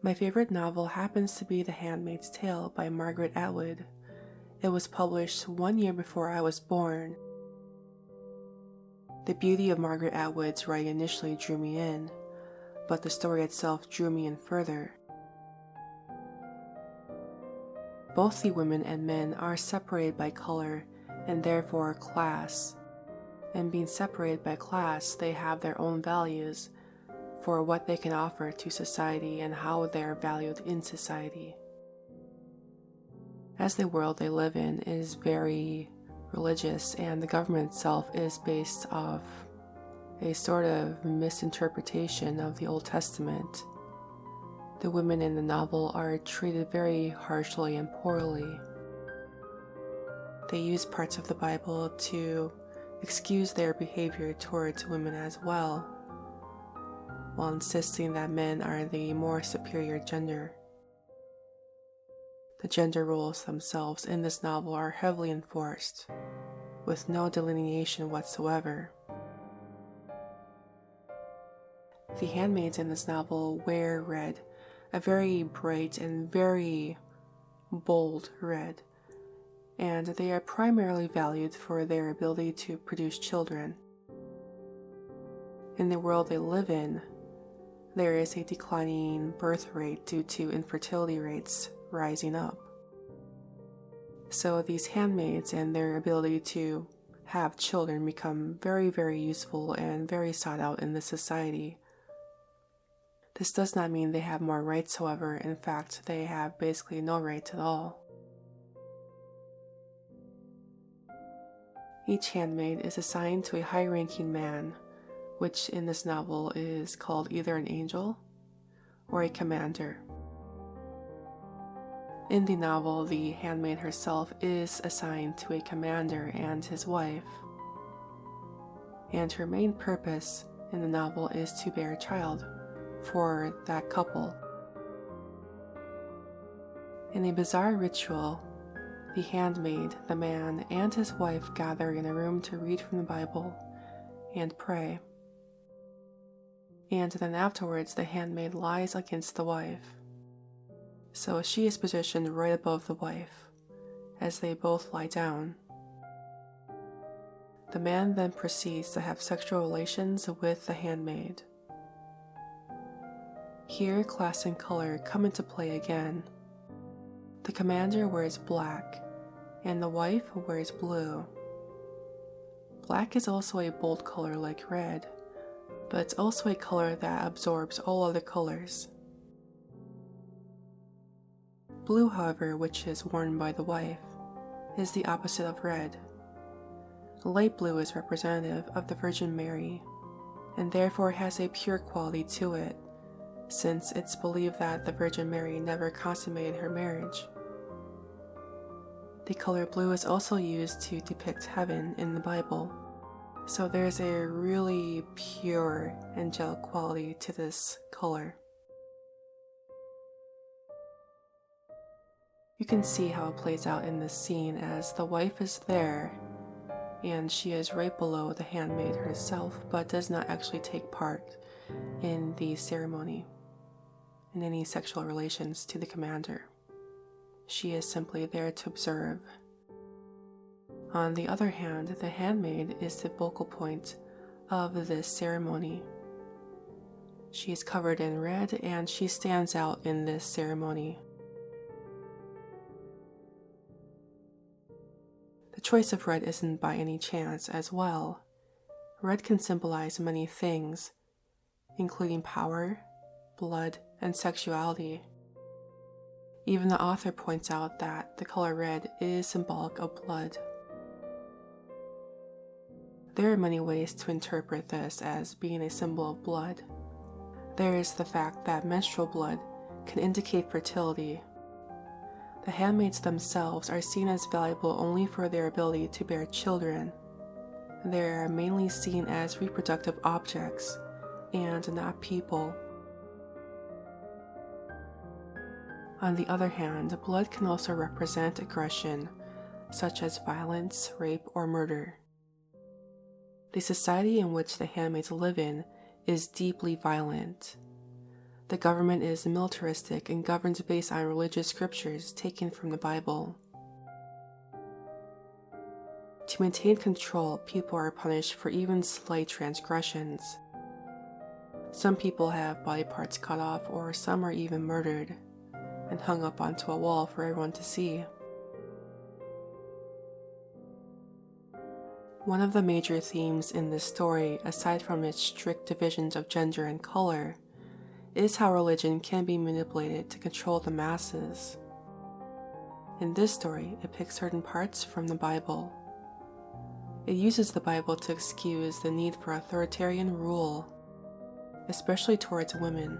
My favorite novel happens to be The Handmaid's Tale by Margaret Atwood. It was published 1 year before I was born. The beauty of Margaret Atwood's writing initially drew me in, but the story itself drew me in further. Both the women and men are separated by color and therefore class, and being separated by class, they have their own values for what they can offer to society and how they are valued in society. As the world they live in is very religious and the government itself is based off a sort of misinterpretation of the Old Testament, the women in the novel are treated very harshly and poorly. They use parts of the Bible to excuse their behavior towards women as well, while insisting that men are the more superior gender. The gender roles themselves in this novel are heavily enforced, with no delineation whatsoever. The handmaids in this novel wear red, a very bright and very bold red, and they are primarily valued for their ability to produce children. In the world they live in, there is a declining birth rate due to infertility rates rising up. So these handmaids and their ability to have children become very, very useful and very sought out in this society. This does not mean they have more rights, however. In fact, they have basically no rights at all. Each handmaid is assigned to a high-ranking man, which in this novel is called either an angel or a commander. In the novel, the handmaid herself is assigned to a commander and his wife, and her main purpose in the novel is to bear a child for that couple. In a bizarre ritual, the handmaid, the man, and his wife gather in a room to read from the Bible and pray. And then afterwards, the handmaid lies against the wife. So she is positioned right above the wife, as they both lie down. The man then proceeds to have sexual relations with the handmaid. Here, class and color come into play again. The commander wears black, and the wife wears blue. Black is also a bold color like red, but it's also a color that absorbs all other colors. Blue, however, which is worn by the wife, is the opposite of red. Light blue is representative of the Virgin Mary, and therefore has a pure quality to it, since it's believed that the Virgin Mary never consummated her marriage. The color blue is also used to depict heaven in the Bible, so there's a really pure angelic quality to this color. You can see how it plays out in this scene as the wife is there, and she is right below the handmaid herself, but does not actually take part in the ceremony, in any sexual relations to the commander. She is simply there to observe. On the other hand, the handmaid is the focal point of this ceremony. She is covered in red and she stands out in this ceremony. The choice of red isn't by any chance as well. Red can symbolize many things, including power, blood, and sexuality. Even the author points out that the color red is symbolic of blood. There are many ways to interpret this as being a symbol of blood. There is the fact that menstrual blood can indicate fertility. The handmaids themselves are seen as valuable only for their ability to bear children. They are mainly seen as reproductive objects and not people. On the other hand, blood can also represent aggression, such as violence, rape, or murder. The society in which the handmaids live in is deeply violent. The government is militaristic and governs based on religious scriptures taken from the Bible. To maintain control, people are punished for even slight transgressions. Some people have body parts cut off, or some are even murdered and hung up onto a wall for everyone to see. One of the major themes in this story, aside from its strict divisions of gender and color, is how religion can be manipulated to control the masses. In this story, it picks certain parts from the Bible. It uses the Bible to excuse the need for authoritarian rule, especially towards women.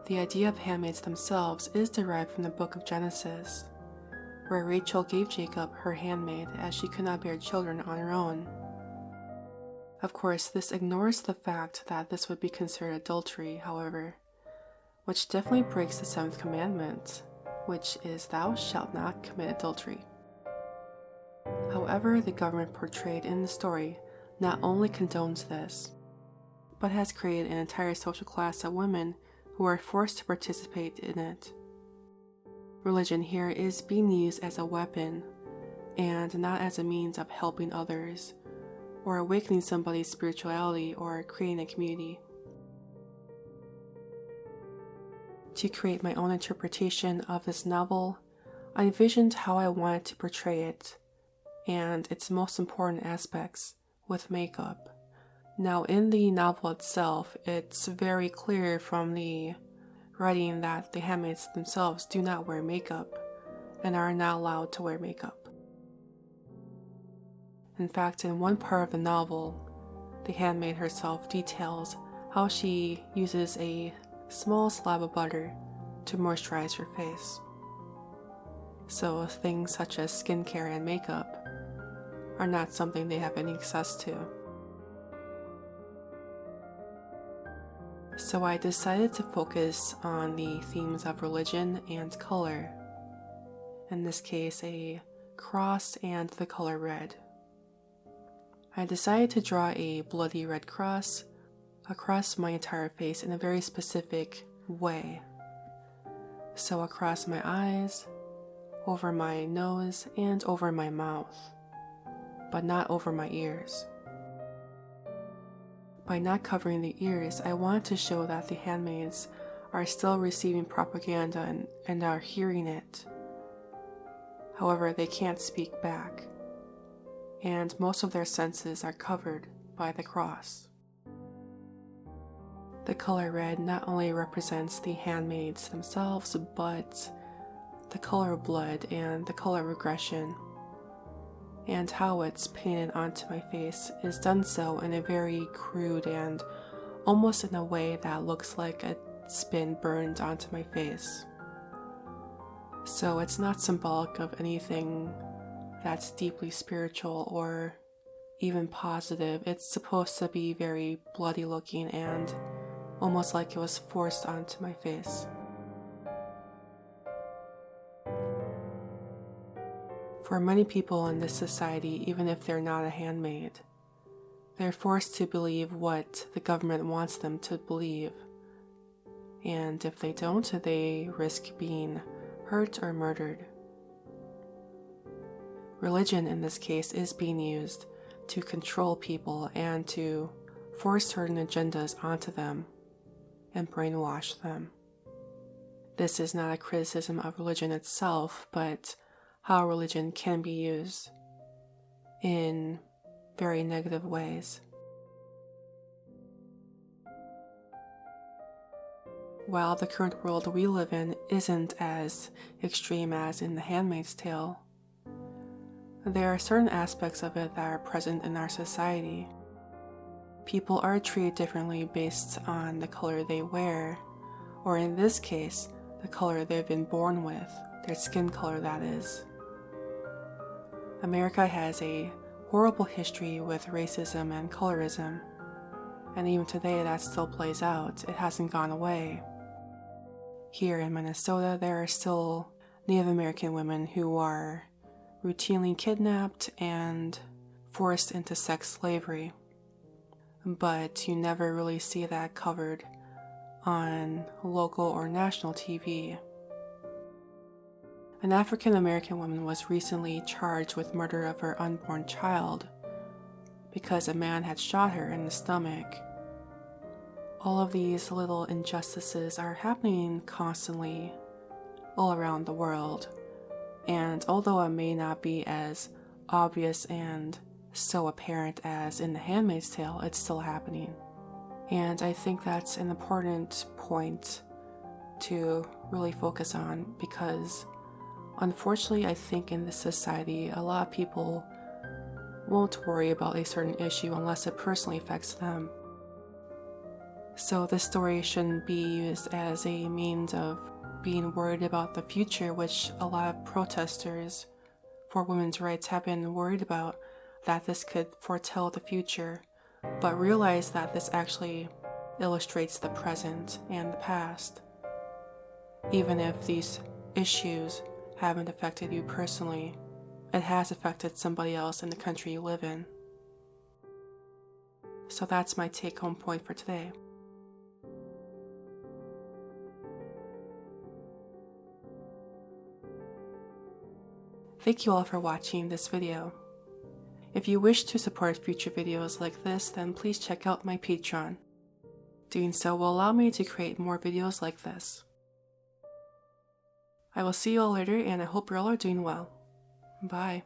The idea of handmaids themselves is derived from the book of Genesis, where Rachel gave Jacob her handmaid as she could not bear children on her own. Of course, this ignores the fact that this would be considered adultery, however, which definitely breaks the 7th commandment, which is thou shalt not commit adultery. However, the government portrayed in the story not only condones this, but has created an entire social class of women who are forced to participate in it. Religion here is being used as a weapon, and not as a means of helping others, or awakening somebody's spirituality, or creating a community. To create my own interpretation of this novel, I envisioned how I wanted to portray it, and its most important aspects, with makeup. Now, in the novel itself, it's very clear from the writing that the handmaids themselves do not wear makeup and are not allowed to wear makeup. In fact, in one part of the novel, the handmaid herself details how she uses a small slab of butter to moisturize her face. So things such as skincare and makeup are not something they have any access to. So I decided to focus on the themes of religion and color. In this case, a cross and the color red. I decided to draw a bloody red cross across my entire face in a very specific way. So across my eyes, over my nose, and over my mouth, but not over my ears. By not covering the ears, I wanted to show that the handmaids are still receiving propaganda and are hearing it. However, they can't speak back, and most of their senses are covered by the cross. The color red not only represents the handmaids themselves, but the color of blood and the color of regression, and how it's painted onto my face is done so in a very crude and almost in a way that looks like it's been burned onto my face. So it's not symbolic of anything that's deeply spiritual or even positive. It's supposed to be very bloody looking and almost like it was forced onto my face. For many people in this society, even if they're not a handmaid, they're forced to believe what the government wants them to believe. And if they don't, they risk being hurt or murdered. Religion in this case is being used to control people and to force certain agendas onto them and brainwash them. This is not a criticism of religion itself, but how religion can be used in very negative ways. While the current world we live in isn't as extreme as in The Handmaid's Tale, there are certain aspects of it that are present in our society. People are treated differently based on the color they wear, or in this case, the color they've been born with, their skin color that is. America has a horrible history with racism and colorism, and even today that still plays out. It hasn't gone away. Here in Minnesota, there are still Native American women who are routinely kidnapped and forced into sex slavery, but you never really see that covered on local or national TV. An African American woman was recently charged with murder of her unborn child because a man had shot her in the stomach. All of these little injustices are happening constantly all around the world, and although it may not be as obvious and so apparent as in The Handmaid's Tale, it's still happening. And I think that's an important point to really focus on, because unfortunately I think in this society a lot of people won't worry about a certain issue unless it personally affects them. So this story shouldn't be used as a means of being worried about the future, which a lot of protesters for women's rights have been worried about, that this could foretell the future, but realize that this actually illustrates the present and the past. Even if these issues haven't affected you personally, it has affected somebody else in the country you live in. So that's my take-home point for today. Thank you all for watching this video. If you wish to support future videos like this, then please check out my Patreon. Doing so will allow me to create more videos like this. I will see you all later, and I hope you all are doing well. Bye.